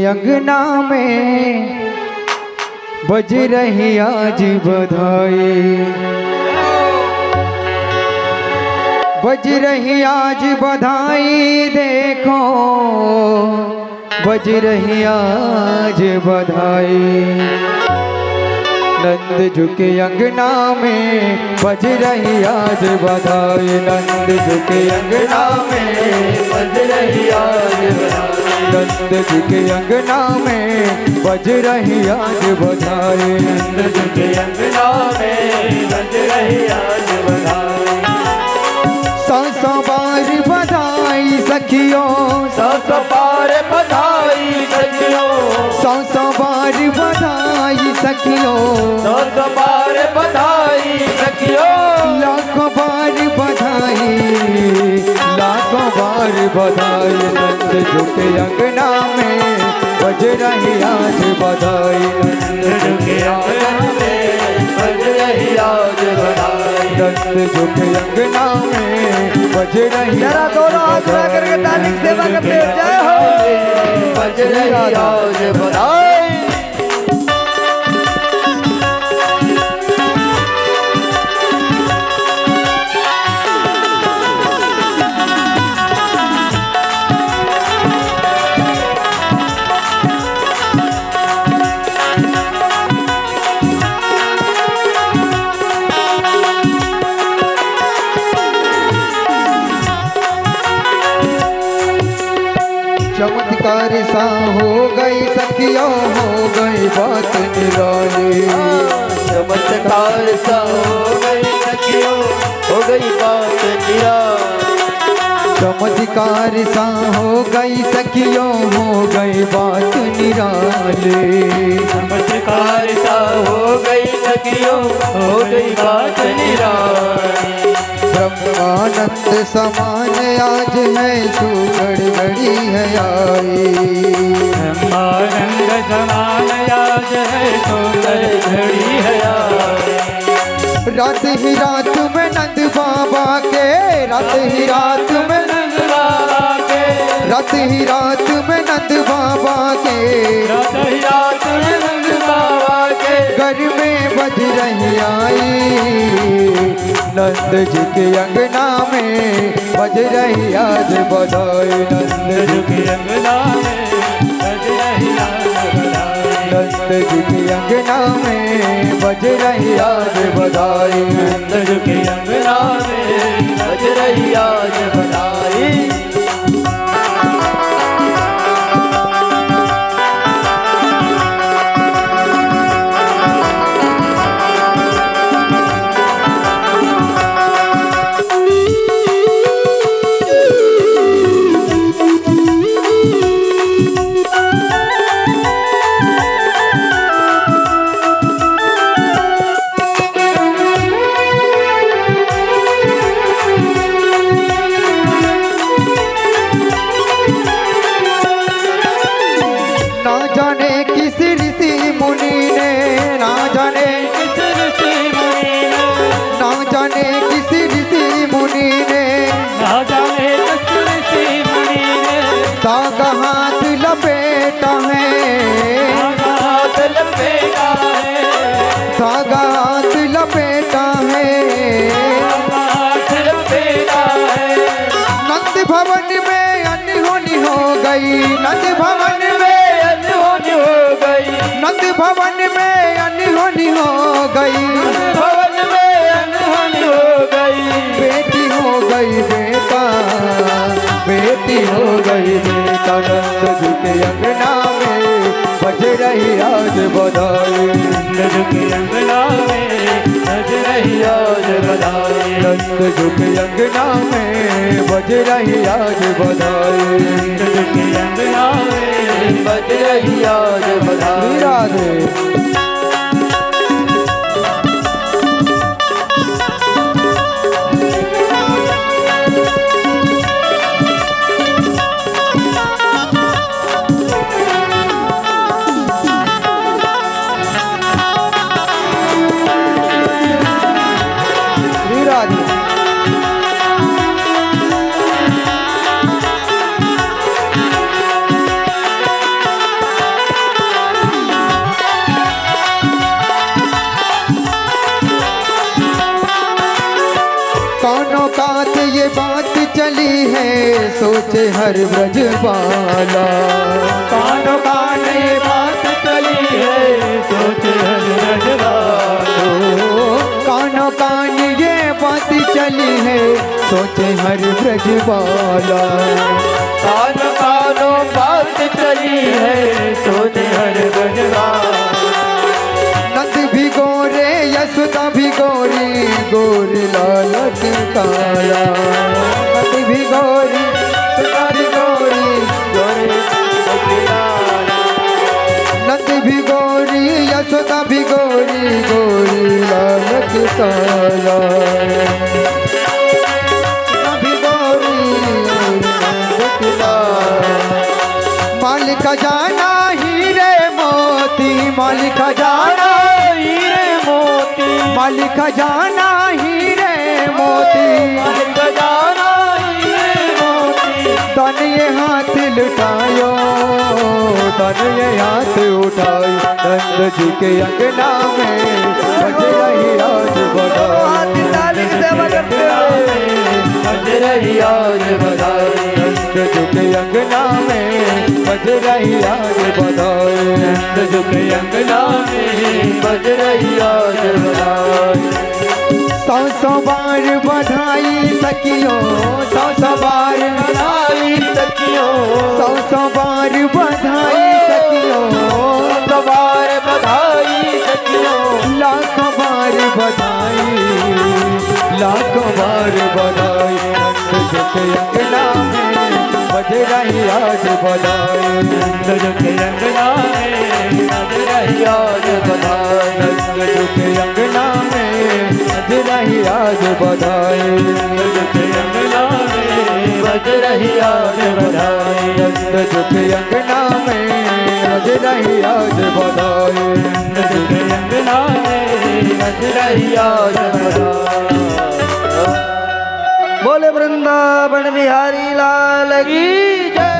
अंगना में बज रही आज बधाई, बज रही आज बधाई, देखो बज रही आज बधाई। नंद झुके अंगना में बज रही आज बधाई, नंद झुके अंगना में बज रही आज बधाई, नंद झुके अंगना में बज रही आज बधाई, नंद झुके अंगना में बज रही आज बधाई। सौ बार बधाई सखियों, सौ बार बधाई सखियों, सौ बार बधाई सखियों, सौ बार बधाई सखियों, लाखों बार बधाई, लाखों बार बधाई। नंद झुके अंगना में बज रही आज बधाई, नंद झुके अंगना में बज रही आज बधाई, नंद झुके अंगना में बज रही। जरा दोनों हाथ उठा करके ताली की सेवा करते हो, जय हो। बज रही आज बधाई। चमत्कार सा हो गई सखियों, हो गई बात निराली, चमत्कार सा हो गई सखियों, हो गई बात निराली, चमत्कार सा हो गई सखियों, हो गई बात निराली, चमत्कार सा हो गई सखियों, हो गई बात निराली। ब्रह्मानंद समान आज है तू गड़बड़ी है आई, ब्रह्मानंद समान आज है तो गड़बड़ी है आई। रात ही रात में नंद बाबा के, रात ही रात में नंद बाबा के, रात ही रात में नंद बाबा के, रात ही रात में नंद बाबा के, घर में बज रही आई। नंद जी के अंगना में बज रही आज बधाई, नंद जी के अंगना में बज रही आज बधाई, नंद जी के अंगना में बज रही आज बधाई, नंद जी के अंगना में बज रही आज बधाई। धागा हाथ लपेटा है, हाथ लपेटा है, धागा हाथ लपेटा है, हाथ लपेटा है। नंद भवन में अनहोनी हो गई, नंद भवन में अनहोनी हो गई, नंद भवन में अनहोनी हो गई, भवन में अनहोनी हो गई। बेटी हो गई बेटा, बेटी हो गई बेटा, नंद जी के अंगना में बज रही आज बधाई, नंद जी के अंगना में बज रही आज बधाई, नंद जी के अंगना में बज रही आज बधाई, नंद जी के अंगना में बज रही आज बधाई। राधे चली है सोचे हर ब्रजबाला। कानो कान ये बात चली है सोचे हर ब्रजबाला। कानो कान ये बात चली है सोचे हर ब्रजबाला। कानो कानो बात चली है सोचे हर ब्रजबाला। नंद भी गोरे यशोदा भी गोरी गोर लाल की काया। नंद भी गोरी यशोदा भी गोरी गोरे नंद भी गोरी यशोदा भी गोरी गोरी लाल की काया। भी गोरी मालिक जाना हीरे मोती मालिक जाना मालिक जाना हीरे मोती तन ये हाथ लुटायो तन ये हाथ उठाई। नंद जी के अंगना में बज रही आज बधाई। बज रही आज बधाई। नंद जी के अंगना में बज रही आज बधाई। नंद जी के अंगना में बज रही आज बधाई। 100 बार बधाई सखियो 100 बार बधाई सखियो 100 बार बधाई सखियो 100 बार बधाई सखियो। लाख बार बधाई लाख बार बधाई। नंद जी के अंगना में बज रही आज बधाई। नंद जी के अंगना में बज रही आज बधाई। नंद जी के अंगना में बज रही आज बधाई। नंद जी के अंगना में बज रही आज बधाई। नंद जी के अंगना में बज रही आज बधाई। नंद जी के अंगना में बज रही आज बधाई। बोले वृंदावन बिहारी लाल की जय।